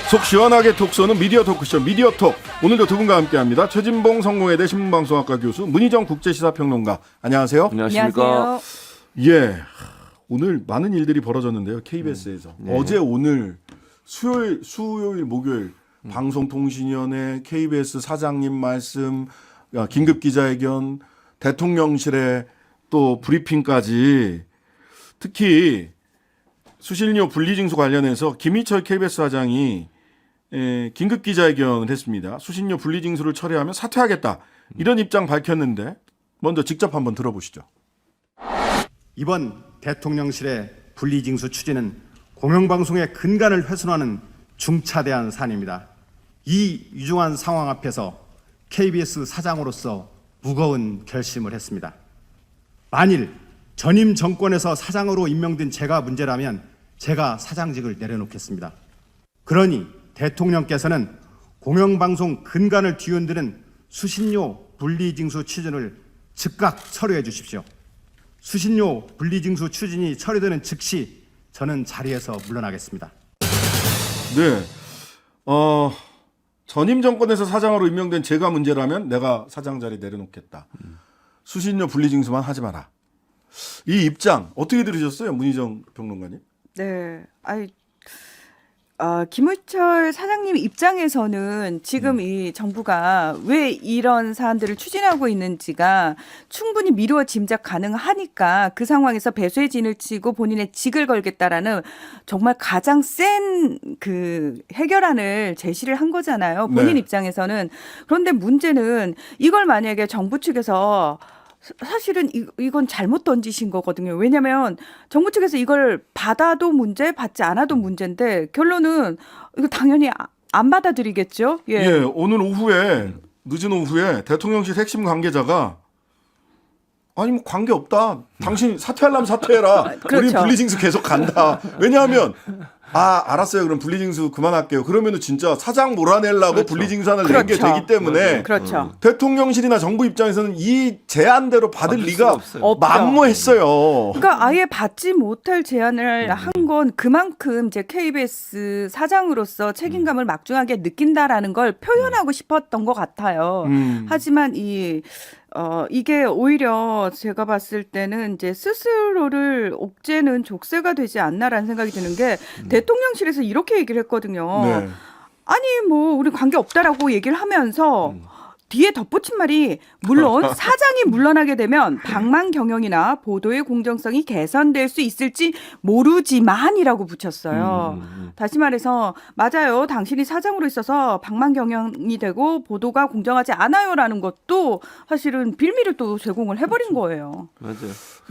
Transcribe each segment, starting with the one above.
속 시원하게 톡 쏘는 미디어 토크쇼 미디어톡. 오늘도 두 분과 함께합니다. 최진봉 성공회대 신문방송학과 교수, 문희정 국제시사평론가. 안녕하세요. 안녕하십니까. 예, 오늘 많은 일들이 벌어졌는데요. KBS에서 어제 오늘 수요일 목요일 방송통신위원회, KBS 사장님 말씀, 긴급 기자회견, 대통령실의 또 브리핑까지, 특히 수신료 분리징수 관련해서 김희철 KBS 사장이 긴급 기자회견을 했습니다. 수신료 분리징수를 철회하면 사퇴하겠다, 이런 입장 밝혔는데 먼저 직접 한번 들어보시죠. 이번 대통령실의 분리징수 추진은 공영방송의 근간을 훼손하는 중차대한 사안입니다. 이 유중한 상황 앞에서 KBS 사장으로서 무거운 결심을 했습니다. 만일 전임 정권에서 사장으로 임명된 제가 문제라면 제가 사장직을 내려놓겠습니다. 그러니 대통령께서는 공영방송 근간을 뒤흔드는 수신료 분리징수 추진을 즉각 철회해 주십시오. 수신료 분리징수 추진이 처리되는 즉시 저는 자리에서 물러나겠습니다. 네, 전임 정권에서 사장으로 임명된 제가 문제라면 내가 사장 자리 내려놓겠다. 수신료 분리징수만 하지 마라. 이 입장 어떻게 들으셨어요, 문희정 평론가님? 네, 김희철 사장님 입장에서는 지금 이 정부가 왜 이런 사안들을 추진하고 있는지가 충분히 미루어 짐작 가능하니까 그 상황에서 배수의 진을 치고 본인의 직을 걸겠다라는 정말 가장 센 그 해결안을 제시를 한 거잖아요. 본인 네. 입장에서는. 그런데 문제는 이걸 만약에 정부 측에서 사실은 이건 잘못 던지신 거거든요. 왜냐하면 정부 측에서 이걸 받아도 문제, 받지 않아도 문제인데 결론은 이거 당연히 안 받아들이겠죠. 예. 예, 오늘 오후에, 늦은 오후에 대통령실 핵심 관계자가 아니 뭐 관계 없다, 당신 사퇴하려면 사퇴해라, 그렇죠. 우린 분리징수 계속 간다. 왜냐하면 알았어요, 그럼 분리징수 그만할게요. 그러면은 진짜 사장 몰아내려고 그렇죠. 분리징수안을 낸 게 되기 때문에 그렇죠. 대통령실이나 정부 입장에서는 이 제안대로 받을 리가 없죠. 만무했어요. 그러니까 아예 받지 못할 제안을 한 건 그만큼 이제 KBS 사장으로서 책임감을 막중하게 느낀다라는 걸 표현하고 싶었던 것 같아요. 하지만 이게 오히려 제가 봤을 때는 이제 스스로를 옥죄는 족쇄가 되지 않나라는 생각이 드는 게 대통령실에서 이렇게 얘기를 했거든요. 네. 아니 뭐 우리 관계 없다라고 얘기를 하면서 뒤에 덧붙인 말이, 물론 사장이 물러나게 되면 방만 경영이나 보도의 공정성이 개선될 수 있을지 모르지만이라고 붙였어요. 다시 말해서 맞아요, 당신이 사장으로 있어서 방만 경영이 되고 보도가 공정하지 않아요라는 것도 사실은 빌미를 또 제공을 해버린 거예요. 맞아요.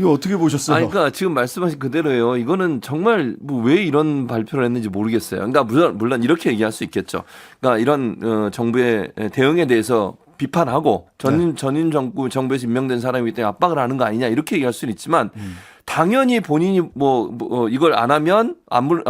이거 어떻게 보셨어요? 아니, 그러니까 지금 말씀하신 그대로예요. 이거는 정말 뭐 왜 이런 발표를 했는지 모르겠어요. 그러니까 물론 이렇게 얘기할 수 있겠죠. 그러니까 이런 정부의 대응에 대해서 비판하고 전임 정부에서 임명된 사람이기 때문에 압박을 하는 거 아니냐, 이렇게 얘기할 수는 있지만 당연히 본인이 이걸 안 하면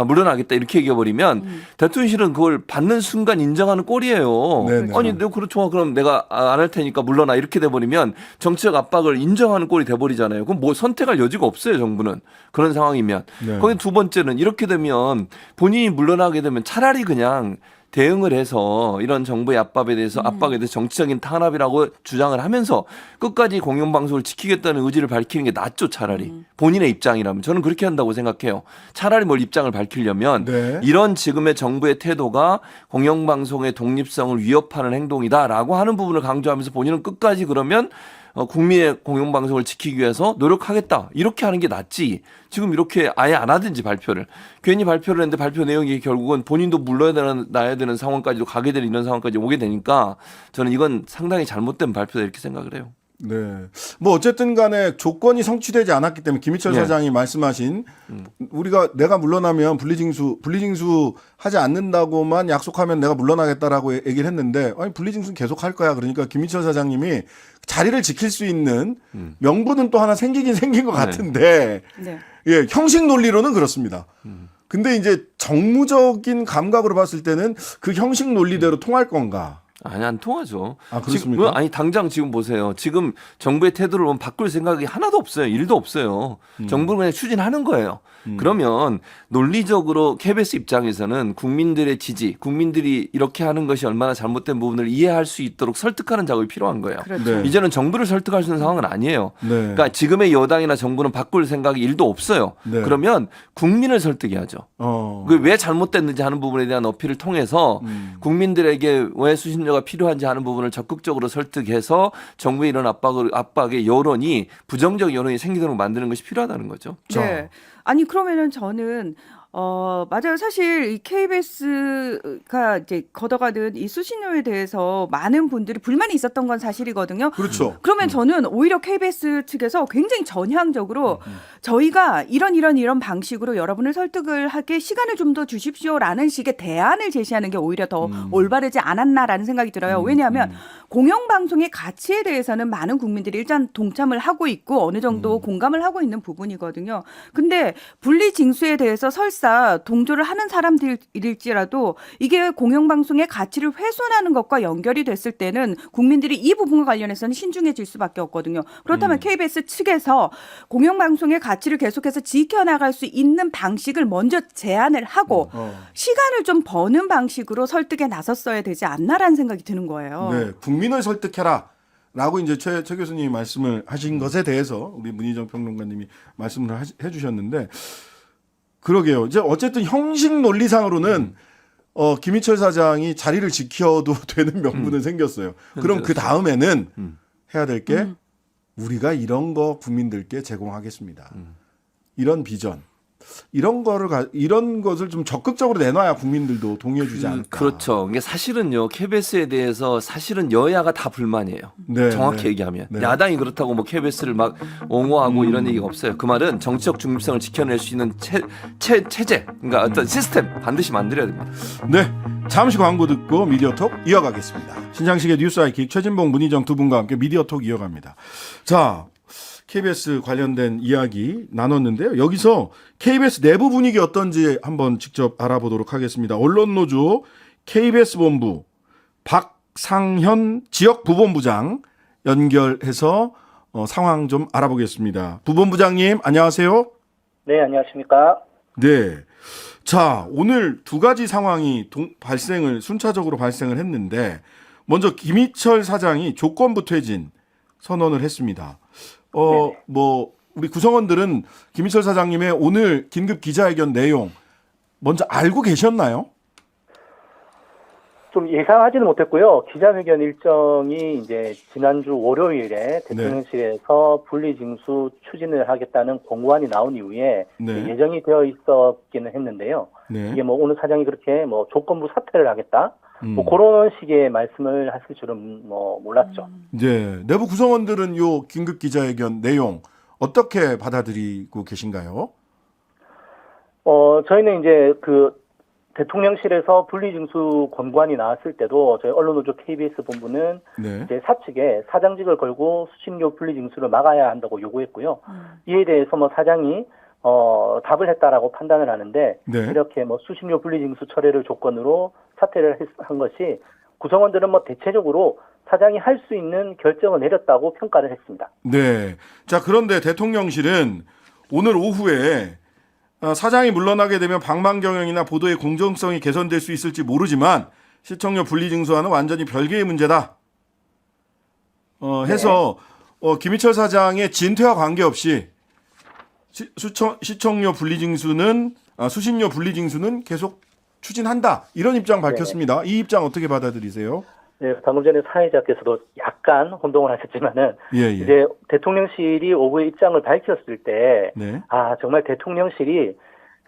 물러나겠다, 이렇게 얘기해버리면 대통령실은 그걸 받는 순간 인정하는 꼴이에요. 네네. 아니 내가 그렇죠, 그럼 내가 안 할 테니까 물러나, 이렇게 돼버리면 정치적 압박을 인정하는 꼴이 돼버리잖아요. 그럼 뭐 선택할 여지가 없어요, 정부는. 그런 상황이면. 네. 거기 두 번째는 이렇게 되면 본인이 물러나게 되면 차라리 그냥 대응을 해서 이런 정부의 압박에 대해서 정치적인 탄압이라고 주장을 하면서 끝까지 공영방송을 지키겠다는 의지를 밝히는 게 낫죠, 차라리. 본인의 입장이라면. 저는 그렇게 한다고 생각해요. 차라리 뭘 입장을 밝히려면 네. 이런 지금의 정부의 태도가 공영방송의 독립성을 위협하는 행동이다라고 하는 부분을 강조하면서 본인은 끝까지 그러면 국민의 공영방송을 지키기 위해서 노력하겠다, 이렇게 하는 게 낫지, 지금 이렇게 아예 안 하든지 발표를 괜히 발표를 했는데 발표 내용이 결국은 본인도 물러나야 되는 상황까지도 가게 되는 이런 상황까지 오게 되니까 저는 이건 상당히 잘못된 발표다, 이렇게 생각을 해요. 네. 뭐 어쨌든 간에 조건이 성취되지 않았기 때문에 김희철 예. 사장이 말씀하신 내가 물러나면 분리징수 하지 않는다고만 약속하면 내가 물러나겠다라고 얘기를 했는데, 아니 분리징수는 계속 할 거야. 그러니까 김희철 사장님이 자리를 지킬 수 있는 명분은 또 하나 생기긴 생긴 것 같은데 네. 예, 형식 논리로는 그렇습니다. 근데 이제 정무적인 감각으로 봤을 때는 그 형식 논리대로 통할 건가? 아니 안 통하죠. 아, 그렇습니까? 지금, 아니 당장 지금 보세요. 지금 정부의 태도를 보면 바꿀 생각이 하나도 없어요. 일도 없어요. 정부는 그냥 추진하는 거예요. 그러면 논리적으로 KBS 입장에서는 국민들의 지지, 국민들이 이렇게 하는 것이 얼마나 잘못된 부분을 이해할 수 있도록 설득하는 작업이 필요한 거예요. 그렇죠. 네. 이제는 정부를 설득할 수 있는 상황은 아니에요. 네. 그러니까 지금의 여당이나 정부는 바꿀 생각이 일도 없어요. 네. 그러면 국민을 설득해야죠. 그 왜 잘못됐는지 하는 부분에 대한 어필을 통해서 국민들에게 왜 수신료가 필요한지 하는 부분을 적극적으로 설득해서 정부의 이런 압박의 여론이 부정적 여론이 생기도록 만드는 것이 필요하다는 거죠. 네. 아니 그러면은 저는 맞아요. 사실 이 KBS가 이제 걷어가는 이 수신료에 대해서 많은 분들이 불만이 있었던 건 사실이거든요. 그렇죠. 그러면 저는 오히려 KBS 측에서 굉장히 전향적으로 저희가 이런 방식으로 여러분을 설득을 하게 시간을 좀 더 주십시오라는 식의 대안을 제시하는 게 오히려 더 올바르지 않았나라는 생각이 들어요. 왜냐하면 공영방송의 가치에 대해서는 많은 국민들이 일단 동참을 하고 있고 어느 정도 공감을 하고 있는 부분이거든요. 근데 분리징수에 대해서 설사 동조를 하는 사람들일지라도 이게 공영방송의 가치를 훼손하는 것과 연결이 됐을 때는 국민들이 이 부분과 관련해서는 신중해질 수밖에 없거든요. 그렇다면 KBS 측에서 공영방송의 가치를 계속해서 지켜나갈 수 있는 방식을 먼저 제안을 하고 시간을 좀 버는 방식으로 설득에 나섰어야 되지 않나라는 생각이 드는 거예요. 네, 국민을 설득해라. 라고 이제 최 교수님이 말씀을 하신 것에 대해서 우리 문희정 평론가님이 말씀을 해주셨는데 그러게요. 이제 어쨌든 형식 논리상으로는 김희철 사장이 자리를 지켜도 되는 명분은 생겼어요. 그럼 그 다음에는 해야 될 게 우리가 이런 거 국민들께 제공하겠습니다. 이런 비전. 이런 것을 좀 적극적으로 내놔야 국민들도 동의해주지 않을까. 그렇죠. 이게 사실은요, KBS에 대해서 사실은 여야가 다 불만이에요. 네, 정확히 네. 얘기하면. 네. 야당이 그렇다고 뭐 KBS를 막 옹호하고 이런 얘기가 없어요. 그 말은 정치적 중립성을 지켜낼 수 있는 체제, 그러니까 어떤 시스템 반드시 만들어야 됩니다. 네. 잠시 광고 듣고 미디어톡 이어가겠습니다. 신장식의 뉴스 아이킥 최진봉, 문희정 두 분과 함께 미디어톡 이어갑니다. 자, KBS 관련된 이야기 나눴는데요. 여기서 KBS 내부 분위기 어떤지 한번 직접 알아보도록 하겠습니다. 언론노조 KBS 본부 박상현 지역부본부장 연결해서 상황 좀 알아보겠습니다. 부본부장님 안녕하세요. 네, 안녕하십니까. 네. 자, 오늘 두 가지 상황이 순차적으로 발생을 했는데 먼저 김희철 사장이 조건부 퇴진 선언을 했습니다. 뭐 우리 구성원들은 김희철 사장님의 오늘 긴급 기자회견 내용 먼저 알고 계셨나요? 좀 예상하지는 못했고요. 기자회견 일정이 이제 지난주 월요일에 대통령실에서 분리징수 추진을 하겠다는 공고안이 나온 이후에 네. 예정이 되어 있었기는 했는데요. 네. 이게 뭐 오늘 사장이 그렇게 뭐 조건부 사퇴를 하겠다, 뭐 그런 식의 말씀을 하실 줄은 뭐 몰랐죠. 네. 내부 구성원들은 요 긴급 기자회견 내용 어떻게 받아들이고 계신가요? 저희는 이제 그 대통령실에서 분리징수 권고안이 나왔을 때도 저희 언론노조 KBS 본부는 네. 이제 사측에 사장직을 걸고 수신료 분리징수를 막아야 한다고 요구했고요. 이에 대해서 뭐 사장이 답을 했다라고 판단을 하는데 네. 이렇게 뭐 수신료 분리징수 철회를 조건으로 사퇴를 한 것이 구성원들은 뭐 대체적으로 사장이 할 수 있는 결정을 내렸다고 평가를 했습니다. 네. 자, 그런데 대통령실은 오늘 오후에 사장이 물러나게 되면 방만 경영이나 보도의 공정성이 개선될 수 있을지 모르지만 시청료 분리징수와는 완전히 별개의 문제다. 해서 김희철 사장의 진퇴와 관계없이 시청료 분리징수는 수신료 분리징수는 계속 추진한다. 이런 입장 밝혔습니다. 이 입장 어떻게 받아들이세요? 네, 방금 전에 사회자께서도 약간 혼동을 하셨지만은 예. 이제 대통령실이 오후에 입장을 밝혔을 때 네. 정말 대통령실이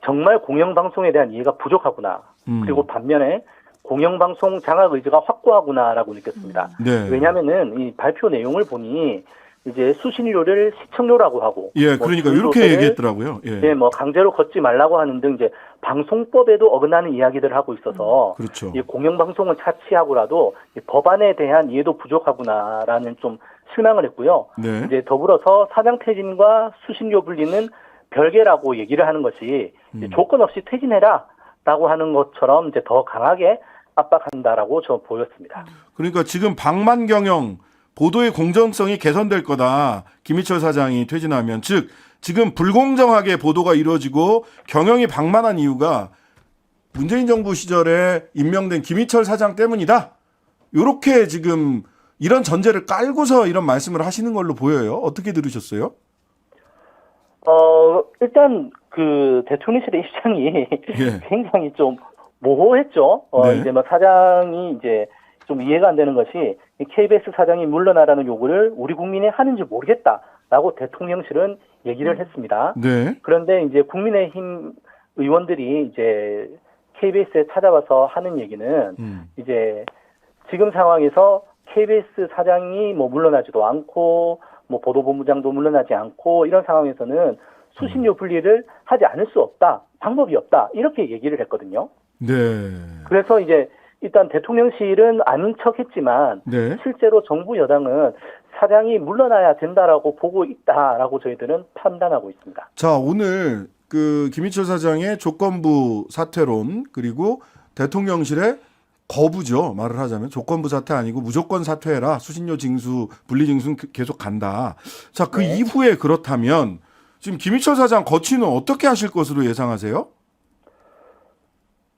정말 공영방송에 대한 이해가 부족하구나. 그리고 반면에 공영방송 장악 의지가 확고하구나라고 느꼈습니다. 네. 왜냐하면은 이 발표 내용을 보니 이제 수신료를 시청료라고 하고, 예, 그러니까 이렇게 얘기했더라고요. 예. 네, 뭐 강제로 걷지 말라고 하는 등 이제 방송법에도 어긋나는 이야기들을 하고 있어서 그렇죠. 이 공영방송을 차치하고라도 이 법안에 대한 이해도 부족하구나라는 좀 실망을 했고요. 네. 이제 더불어서 사장 퇴진과 수신료 분리는 별개라고 얘기를 하는 것이 이제 조건 없이 퇴진해라라고 하는 것처럼 이제 더 강하게 압박한다라고 저 보였습니다. 그러니까 지금 방만 경영 보도의 공정성이 개선될 거다. 김희철 사장이 퇴진하면 즉 지금 불공정하게 보도가 이루어지고 경영이 방만한 이유가 문재인 정부 시절에 임명된 김희철 사장 때문이다. 이렇게 지금 이런 전제를 깔고서 이런 말씀을 하시는 걸로 보여요. 어떻게 들으셨어요? 일단 그 대통령실의 입장이 예. 굉장히 좀 모호했죠. 네. 이제 뭐 사장이 이제 좀 이해가 안 되는 것이 이 KBS 사장이 물러나라는 요구를 우리 국민이 하는지 모르겠다라고 대통령실은 얘기를 했습니다. 네. 그런데 이제 국민의힘 의원들이 이제 KBS에 찾아와서 하는 얘기는 이제 지금 상황에서 KBS 사장이 뭐 물러나지도 않고 뭐 보도본부장도 물러나지 않고 이런 상황에서는 수신료 분리를 하지 않을 수 없다. 방법이 없다. 이렇게 얘기를 했거든요. 네. 그래서 이제 일단 대통령실은 아닌 척했지만 네. 실제로 정부 여당은 사장이 물러나야 된다라고 보고 있다라고 저희들은 판단하고 있습니다. 자, 오늘 그 김희철 사장의 조건부 사퇴론 그리고 대통령실의 거부죠. 말을 하자면 조건부 사퇴 아니고 무조건 사퇴해라. 수신료 징수, 분리징수는 계속 간다. 자, 그 네. 이후에 그렇다면 지금 김희철 사장 거취는 어떻게 하실 것으로 예상하세요?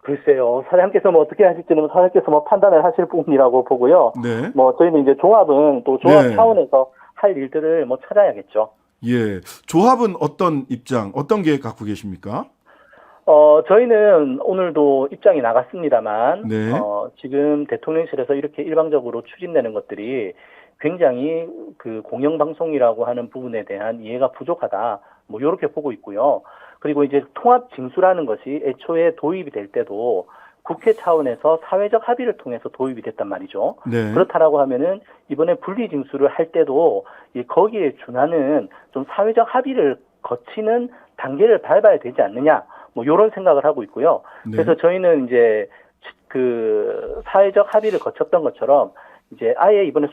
글쎄요. 사장께서 뭐 어떻게 하실지는 사장께서 뭐 판단을 하실 부분이라고 보고요. 네. 뭐 저희는 이제 조합은 또 조합 네. 차원에서 할 일들을 뭐 찾아야겠죠. 예. 조합은 어떤 입장, 어떤 계획 갖고 계십니까? 저희는 오늘도 입장이 나갔습니다만, 네. 지금 대통령실에서 이렇게 일방적으로 추진되는 것들이 굉장히 그 공영방송이라고 하는 부분에 대한 이해가 부족하다. 뭐, 요렇게 보고 있고요. 그리고 이제 통합징수라는 것이 애초에 도입이 될 때도 국회 차원에서 사회적 합의를 통해서 도입이 됐단 말이죠. 네. 그렇다라고 하면은 이번에 분리징수를 할 때도 거기에 준하는 좀 사회적 합의를 거치는 단계를 밟아야 되지 않느냐. 뭐 요런 생각을 하고 있고요. 네. 그래서 저희는 이제 그 사회적 합의를 거쳤던 것처럼 이제 아예 이번에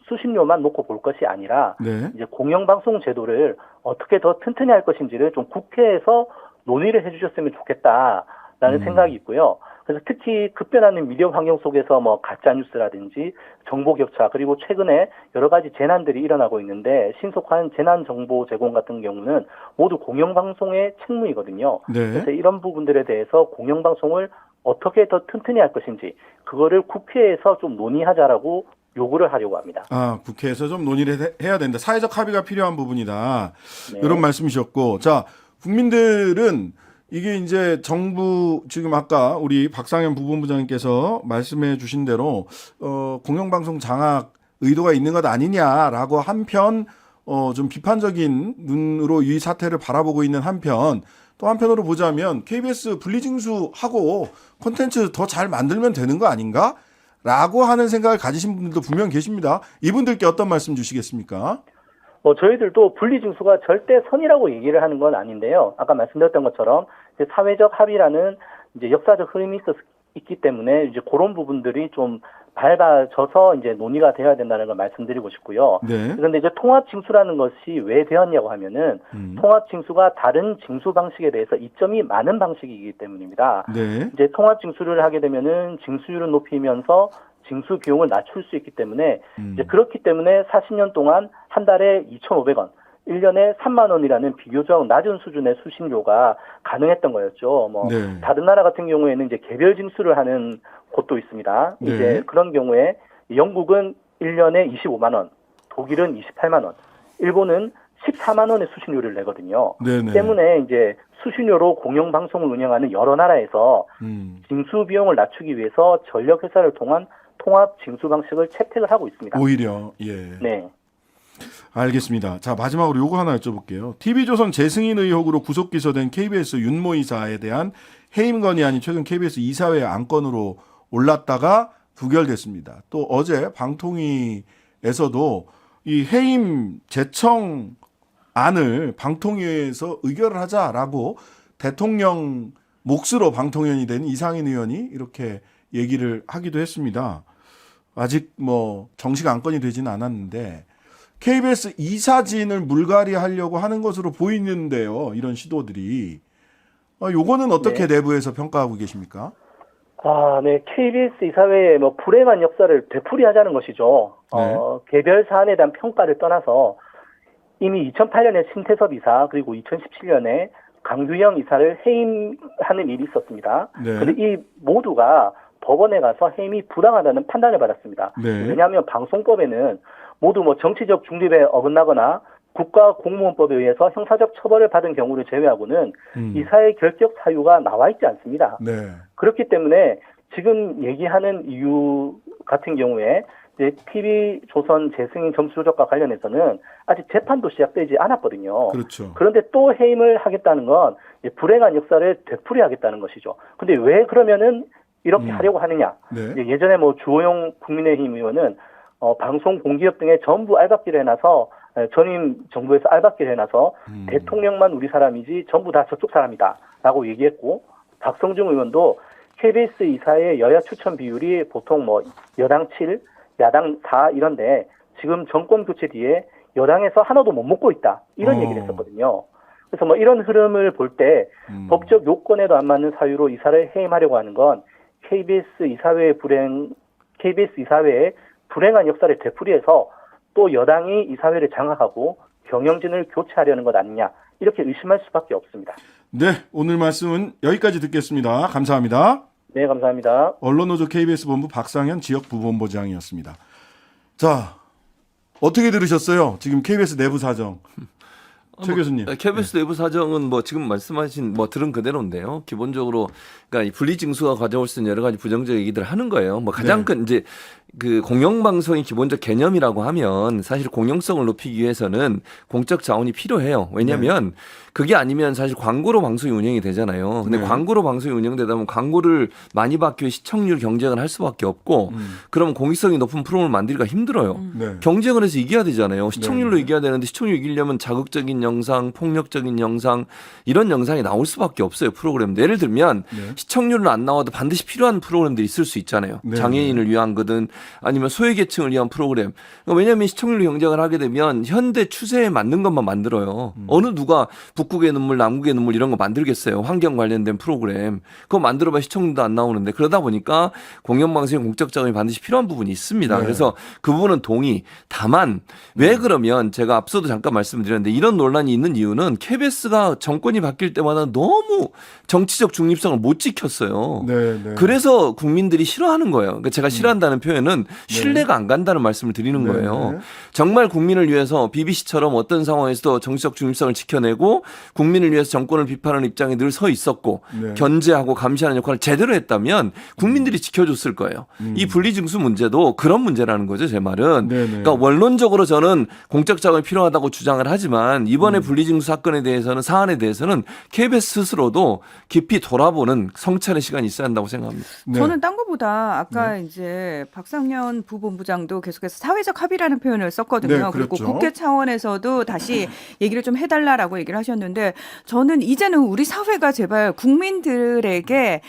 수신료만 놓고 볼 것이 아니라 네. 이제 공영방송 제도를 어떻게 더 튼튼히 할 것인지를 좀 국회에서 논의를 해주셨으면 좋겠다라는 생각이 있고요. 그래서 특히 급변하는 미디어 환경 속에서 뭐 가짜 뉴스라든지 정보 격차 그리고 최근에 여러 가지 재난들이 일어나고 있는데 신속한 재난 정보 제공 같은 경우는 모두 공영방송의 책무이거든요. 네. 그래서 이런 부분들에 대해서 공영방송을 어떻게 더 튼튼히 할 것인지 그거를 국회에서 좀 논의하자라고 요구를 하려고 합니다. 아, 국회에서 좀 논의를 해야 된다. 사회적 합의가 필요한 부분이다. 네. 이런 말씀이셨고. 자, 국민들은 이게 이제 정부 지금 아까 우리 박상현 부본부장님께서 말씀해 주신 대로 공영방송 장악 의도가 있는 것 아니냐라고 한편 좀 비판적인 눈으로 이 사태를 바라보고 있는 한편 또 한편으로 보자면 KBS 분리징수하고 콘텐츠 더 잘 만들면 되는 거 아닌가? 라고 하는 생각을 가지신 분들도 분명 계십니다. 이분들께 어떤 말씀 주시겠습니까? 저희들도 분리징수가 절대 선이라고 얘기를 하는 건 아닌데요. 아까 말씀드렸던 것처럼 이제 사회적 합의라는 이제 역사적 흐름이 있기 때문에 이제 그런 부분들이 좀 밟아져서 이제 논의가 되어야 된다는 걸 말씀드리고 싶고요. 네. 그런데 이제 통합징수라는 것이 왜 되었냐고 하면은 통합징수가 다른 징수 방식에 대해서 이점이 많은 방식이기 때문입니다. 네. 이제 통합징수를 하게 되면은 징수율을 높이면서 징수 비용을 낮출 수 있기 때문에 이제 그렇기 때문에 40년 동안 한 달에 2,500원, 1년에 3만 원이라는 비교적 낮은 수준의 수신료가 가능했던 거였죠. 뭐 네. 다른 나라 같은 경우에는 이제 개별 징수를 하는 곳도 있습니다. 네. 이제 그런 경우에 영국은 1년에 25만 원, 독일은 28만 원, 일본은 14만 원의 수신료를 내거든요. 네네. 때문에 이제 수신료로 공영방송을 운영하는 여러 나라에서 징수 비용을 낮추기 위해서 전력회사를 통한 통합 징수 방식을 채택을 하고 있습니다. 오히려 예. 네. 알겠습니다. 자, 마지막으로 요거 하나 여쭤볼게요. TV조선 재승인 의혹으로 구속 기소된 KBS 윤모 이사에 대한 해임 건의안이 최근 KBS 이사회 안건으로 올랐다가 부결됐습니다. 또 어제 방통위에서도 이 해임 제청 안을 방통위에서 의결을 하자라고 대통령 몫으로 방통위원이 된 이상인 의원이 이렇게 얘기를 하기도 했습니다. 아직 뭐 정식 안건이 되지는 않았는데 KBS 이사진을 물갈이 하려고 하는 것으로 보이는데요. 이런 시도들이. 요거는 어떻게 네. 내부에서 평가하고 계십니까? 네. KBS 이사회의 뭐 불행한 역사를 되풀이하자는 것이죠. 개별 사안에 대한 평가를 떠나서 이미 2008년에 신태섭 이사 그리고 2017년에 강규영 이사를 해임하는 일이 있었습니다. 네. 그런데 이 모두가 법원에 가서 해임이 부당하다는 판단을 받았습니다. 네. 왜냐하면 방송법에는 모두 뭐 정치적 중립에 어긋나거나 국가공무원법에 의해서 형사적 처벌을 받은 경우를 제외하고는 이사의 결격 사유가 나와 있지 않습니다. 네. 그렇기 때문에 지금 얘기하는 이유 같은 경우에 이제 TV조선 재승인 점수 조작과 관련해서는 아직 재판도 시작되지 않았거든요. 그렇죠. 그런데 또 해임을 하겠다는 건 이제 불행한 역사를 되풀이하겠다는 것이죠. 근데 왜 그러면은 이렇게 하려고 하느냐? 네. 이제 예전에 뭐 주호영 국민의힘 의원은 방송 공기업 등에 전부 알박기를 해놔서 전임 정부에서 알박기를 해놔서 대통령만 우리 사람이지 전부 다 저쪽 사람이다라고 얘기했고 박성중 의원도 KBS 이사의 여야 추천 비율이 보통 뭐 여당 7, 야당 4 이런데 지금 정권 교체 뒤에 여당에서 하나도 못 먹고 있다 이런 얘기를 했었거든요. 그래서 뭐 이런 흐름을 볼 때 법적 요건에도 안 맞는 사유로 이사를 해임하려고 하는 건 KBS 이사회의 불행한 역사를 되풀이해서 또 여당이 이사회를 장악하고 경영진을 교체하려는 것 아니냐 이렇게 의심할 수밖에 없습니다. 네, 오늘 말씀은 여기까지 듣겠습니다. 감사합니다. 네, 감사합니다. 언론노조 KBS 본부 박상현 지역부본부장이었습니다. 자, 어떻게 들으셨어요? 지금 KBS 내부 사정. 최 교수님. KBS 내부 사정은 뭐 지금 말씀하신 뭐 들은 그대로인데요. 기본적으로 그러니까 이 분리징수가 가져올 수 있는 여러 가지 부정적 얘기들을 하는 거예요. 뭐 가장 큰 이제 그 공영방송의 기본적 개념이라고 하면 사실 공영성을 높이기 위해서는 공적 자원이 필요해요. 왜냐하면 그게 아니면 사실 광고로 방송이 운영이 되잖아요. 근데 광고로 방송이 운영되다 보면 광고를 많이 받기 위해 시청률 경쟁을 할 수밖에 없고 그러면 공익성이 높은 프로그램을 만들기가 힘들어요. 네. 경쟁을 해서 이겨야 되잖아요. 시청률로 이겨야 되는데 시청률 이기려면 자극적인 영상, 폭력적인 영상 이런 영상이 나올 수밖에 없어요. 프로그램. 예를 들면 시청률은 안 나와도 반드시 필요한 프로그램들이 있을 수 있잖아요. 네. 장애인을 위한 거든 아니면 소외계층을 위한 프로그램. 왜냐하면 시청률 경쟁을 하게 되면 현대 추세에 맞는 것만 만들어요. 어느 누가 북극의 눈물, 남극의 눈물 이런 거 만들겠어요. 환경 관련된 프로그램. 그거 만들어봐야 시청률도 안 나오는데 그러다 보니까 공영방송의 공적 자금이 반드시 필요한 부분이 있습니다. 네. 그래서 그 부분은 동의. 다만 왜 그러면 제가 앞서도 잠깐 말씀드렸는데 이런 논란이 있는 이유는 KBS가 정권이 바뀔 때마다 너무 정치적 중립성을 못 지켰어요. 네. 그래서 국민들이 싫어하는 거예요. 그러니까 제가 싫어한다는 표현은 신뢰가 안 간다는 말씀을 드리는 네. 거예요. 정말 국민을 위해서 BBC처럼 어떤 상황에서도 정치적 중립성을 지켜내고 국민을 위해서 정권을 비판하는 입장에 늘 서 있었고 네. 견제하고 감시하는 역할을 제대로 했다면 국민들이 지켜줬을 거예요. 이 분리징수 문제도 그런 문제라는 거죠. 제 말은. 네네. 그러니까 원론적으로 저는 공적 자금이 필요하다고 주장을 하지만 이번에 분리징수 사건에 대해서는 사안에 대해서는 KBS 스스로도 깊이 돌아보는 성찰의 시간이 있어야 한다고 생각합니다. 네. 저는 딴 것보다 아까 이제 박상현 부본부장도 계속해서 사회적 합의라는 표현을 썼거든요. 네, 그리고 그랬죠. 국회 차원에서도 다시 얘기를 좀 해달라라고 얘기를 하셨는데 저는 이제는 우리 사회가 제발 국민들에게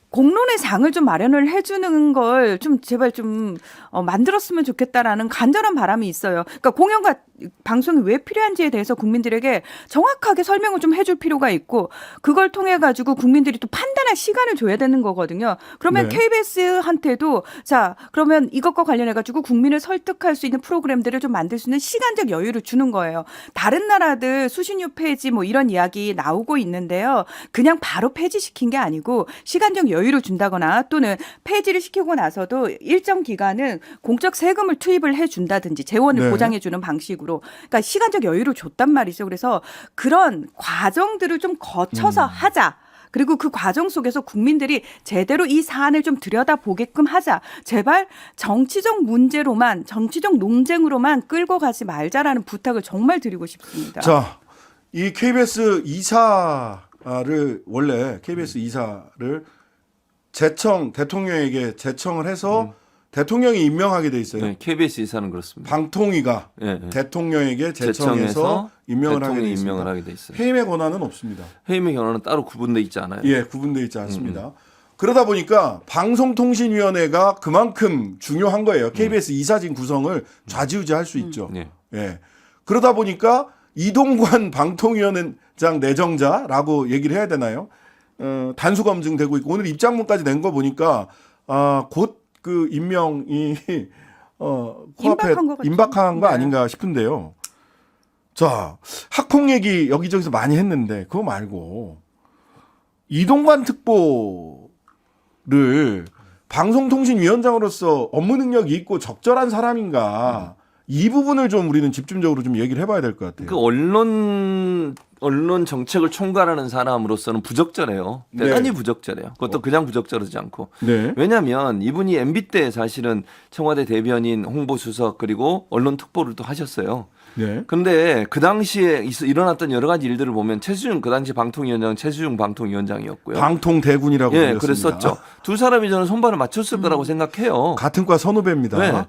공론의 장을 좀 마련을 해주는 걸 좀 제발 좀 만들었으면 좋겠다라는 간절한 바람이 있어요. 그러니까 공영과 방송이 왜 필요한지에 대해서 국민들에게 정확하게 설명을 좀 해줄 필요가 있고 그걸 통해 가지고 국민들이 또 판단할 시간을 줘야 되는 거거든요. 그러면 네. KBS한테도 자 그러면 이것과 관련해 가지고 국민을 설득할 수 있는 프로그램들을 좀 만들 수 있는 시간적 여유를 주는 거예요. 다른 나라들 수신료 폐지 뭐 이런 이야기 나오고 있는데요. 그냥 바로 폐지시킨 게 아니고 시간적 여유를 준다거나 또는 폐지를 시키고 나서도 일정 기간은 공적 세금을 투입을 해준다든지 재원을 네. 보장해주는 방식으로 그러니까 시간적 여유를 줬단 말이죠. 그래서 그런 과정들을 좀 거쳐서 하자. 그리고 그 과정 속에서 국민들이 제대로 이 사안을 좀 들여다보게끔 하자. 제발 정치적 문제로만 정치적 논쟁으로만 끌고 가지 말자라는 부탁을 정말 드리고 싶습니다. 자, 이 KBS 이사를 원래 KBS 이사를 대통령에게 제청을 해서 대통령이 임명하게 돼 있어요. 네, KBS 이사는 그렇습니다. 방통위가 대통령에게 제청해서 임명을 하게 돼 대통령이 있습니다. 임명을 하게 돼 있어요. 해임의 권한은 없습니다. 해임의 권한은 따로 구분돼 있지 않아요. 예, 구분되어 있지 않습니다. 그러다 보니까 방송통신위원회가 그만큼 중요한 거예요. KBS 이사진 구성을 좌지우지할 수 있죠. 네. 예. 그러다 보니까 이동관 방통위원장 내정자라고 얘기를 해야 되나요? 단수 검증되고 있고 오늘 입장문까지 낸 거 보니까 곧 그 임명이 코앞에 임박한 것 같죠? 임박한 거 네. 아닌가 싶은데요. 자, 학폭 얘기 여기저기서 많이 했는데 그거 말고 이동관 특보를 방송통신위원장으로서 업무 능력이 있고 적절한 사람인가 이 부분을 좀 우리는 집중적으로 좀 얘기를 해봐야 될 것 같아요. 그 언론 정책을 총괄하는 사람으로서는 부적절해요. 대단히 네. 부적절해요. 그것도 그냥 부적절하지 않고. 네. 왜냐하면 이분이 MB 때 사실은 청와대 대변인, 홍보수석 그리고 언론특보를 또 하셨어요. 네. 근데 그 당시에 일어났던 여러 가지 일들을 보면 최수중 그 당시 방통위원장 최수중 방통위원장이었고요. 방통대군이라고 예, 불렸습니다. 그랬었죠. 두 사람이 저는 손발을 맞췄을 거라고 생각해요. 같은 과 선후배입니다. 네.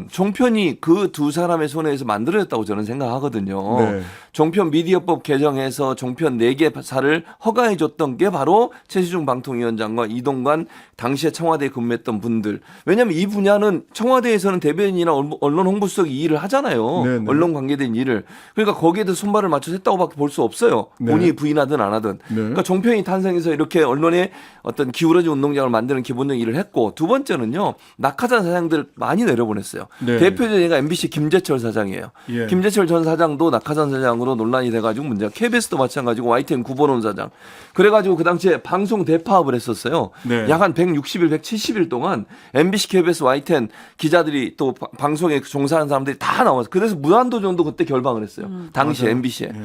종편이 그 두 사람의 손에 의해서 만들어졌다고 저는 생각하거든요. 네. 종편 미디어법 개정해서 종편 4개사를 허가해 줬던 게 바로 최시중 방통위원장과 이동관 당시에 청와대에 근무했던 분들. 왜냐하면 이 분야는 청와대에서는 대변인이나 언론 홍보수석이 이 일을 하잖아요. 네, 네. 언론 관계된 일을. 그러니까 거기에 대해서 손발을 맞춰서 했다고밖에 볼 수 없어요. 네. 본인이 부인하든 안 하든. 네. 그러니까 종편이 탄생해서 이렇게 언론에 어떤 기울어진 운동장을 만드는 기본적인 일을 했고 두 번째는요. 낙하산 사장들 많이 내려보냈어요. 네. 대표적인 애가 MBC 김재철 사장이에요. 예. 김재철 전 사장도 낙하산 사장으로 논란이 돼가지고 문제가 KBS도 마찬가지고 YTN 구본원 사장. 그래가지고 그 당시에 방송 대파업을 했었어요. 네. 약 한 160일, 170일 동안 MBC, KBS, YTN 기자들이 또 방송에 종사하는 사람들이 다 나와서 그래서 무한도전도 그때 결방을 했어요. 당시에 맞아요. MBC에. 예.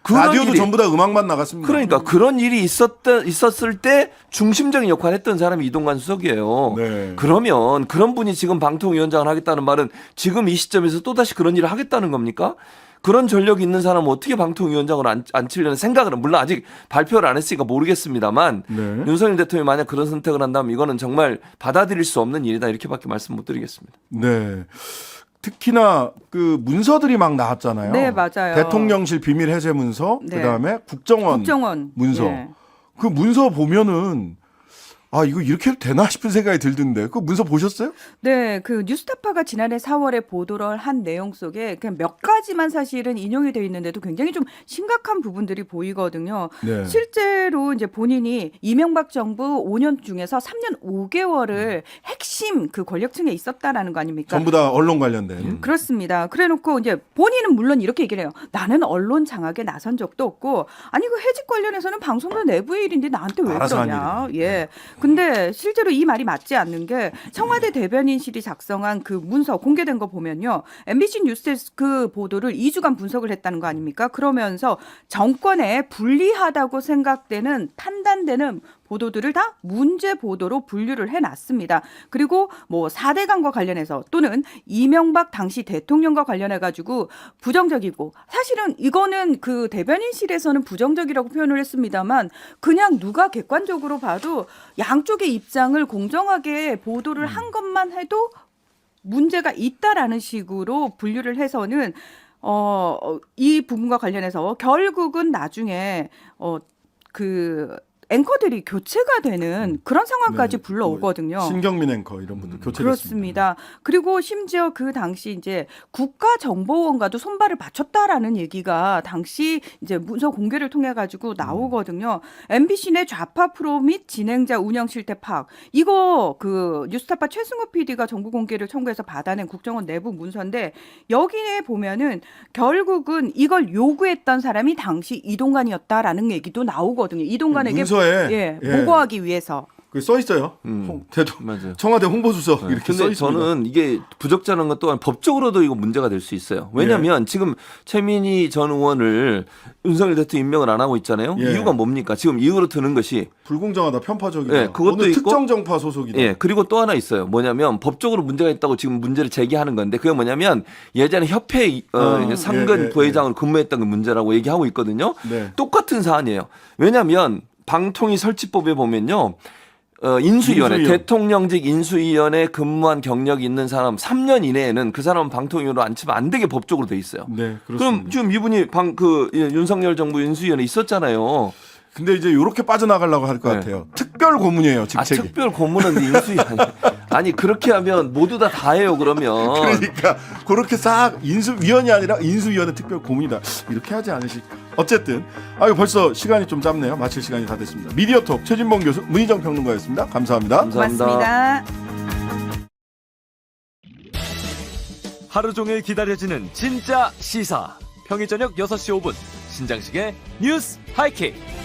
그런 라디오도 일이- 전부 다 음악만 나갔습니다. 그러니까 그런 일이 있었을 때 중심적인 역할을 했던 사람이 이동관 수석이에요. 네. 그러면 그런 분이 지금 방통위원장을 하겠다는 말은 지금 이 시점에서 또다시 그런 일을 하겠다는 겁니까? 그런 전력이 있는 사람은 어떻게 방통위원장을 앉히려는 생각을 물론 아직 발표를 안 했으니까 모르겠습니다만 네. 윤석열 대통령이 만약 그런 선택을 한다면 이거는 정말 받아들일 수 없는 일이다 이렇게밖에 말씀 못 드리겠습니다. 네. 특히나 그 문서들이 막 나왔잖아요. 네, 맞아요. 대통령실 비밀 해제 문서, 네. 그다음에 국정원, 국정원 문서. 예. 그 문서 보면은 이거 이렇게 해도 되나 싶은 생각이 들던데. 그 문서 보셨어요? 네, 그 뉴스타파가 지난해 4월에 보도를 한 내용 속에 그냥 몇 가지만 사실은 인용이 되어 있는데도 굉장히 좀 심각한 부분들이 보이거든요. 네. 실제로 이제 본인이 이명박 정부 5년 중에서 3년 5개월을 핵심 그 권력층에 있었다라는 거 아닙니까? 전부 다 언론 관련된. 그렇습니다. 그래놓고 이제 본인은 물론 이렇게 얘기를 해요. 나는 언론 장악에 나선 적도 없고, 아니 그 해직 관련해서는 방송사 내부의 일인데 나한테 왜 알아서 한 그러냐. 일이네. 예. 근데 실제로 이 말이 맞지 않는 게 청와대 대변인실이 작성한 그 문서 공개된 거 보면요. MBC 뉴스 그 보도를 2주간 분석을 했다는 거 아닙니까? 그러면서 정권에 불리하다고 생각되는 판단되는 보도들을 다 문제 보도로 분류를 해놨습니다. 그리고 뭐 4대강과 관련해서 또는 이명박 당시 대통령과 관련해 가지고 부정적이고 사실은 이거는 그 대변인실에서는 부정적이라고 표현을 했습니다만 그냥 누가 객관적으로 봐도 양쪽의 입장을 공정하게 보도를 한 것만 해도 문제가 있다라는 식으로 분류를 해서는 이 부분과 관련해서 결국은 나중에 그 앵커들이 교체가 되는 그런 상황까지 네. 불러오거든요. 신경민 앵커 이런 분들 교체됐습니다. 그렇습니다. 그리고 심지어 그 당시 이제 국가정보원과도 손발을 맞췄다라는 얘기가 당시 이제 문서 공개를 통해 가지고 나오거든요. MBC 내 좌파 프로 및 진행자 운영 실태 파악. 이거 그 뉴스타파 최승호 PD가 정보 공개를 청구해서 받아낸 국정원 내부 문서인데 여기에 보면은 결국은 이걸 요구했던 사람이 당시 이동관이었다라는 얘기도 나오거든요. 이동관에게 문서에 보고하기 위해서. 그 써 있어요. 맞아요. 청와대 홍보수석 이렇게 써 근데 있습니다. 저는 이게 부적절한 것 또한 법적으로도 이거 문제가 될 수 있어요. 왜냐하면 지금 최민희 전 의원을 윤석열 대통령 임명을 안 하고 있잖아요. 예. 이유가 뭡니까? 지금 이유로 드는 것이 불공정하다, 편파적이다. 예, 그것도 어느 있고, 특정 정파 소속이다. 예, 그리고 또 하나 있어요. 뭐냐면 법적으로 문제가 있다고 지금 문제를 제기하는 건데 그게 뭐냐면 예전에 협회 상근 예, 부회장으로 근무했던 그 문제라고 얘기하고 있거든요. 네. 똑같은 사안이에요. 왜냐하면 방통위 설치법에 보면요. 인수위원회, 인수위원. 대통령직 인수위원회 근무한 경력이 있는 사람 3년 이내에는 그 사람은 방통위원으로 앉히면 안 되게 법적으로 돼 있어요. 네, 그렇습니다. 그럼 지금 이분이 윤석열 정부 인수위원회 있었잖아요. 근데 이제 이렇게 빠져나가려고 할 것 네. 같아요. 특별 고문이에요, 직책이. 특별 고문은 인수위원회. 아니 그렇게 하면 모두 다 해요 그러면. 그러니까 그렇게 싹 인수위원이 아니라 인수위원회 특별 고문이다. 이렇게 하지 않으실까? 어쨌든 아유 벌써 시간이 좀 짧네요. 마칠 시간이 다 됐습니다. 미디어톡 최진봉 교수, 문희정 평론가였습니다. 감사합니다. 감사합니다. 고맙습니다. 하루 종일 기다려지는 진짜 시사. 평일 저녁 6시 5분 신장식의 뉴스 하이킥.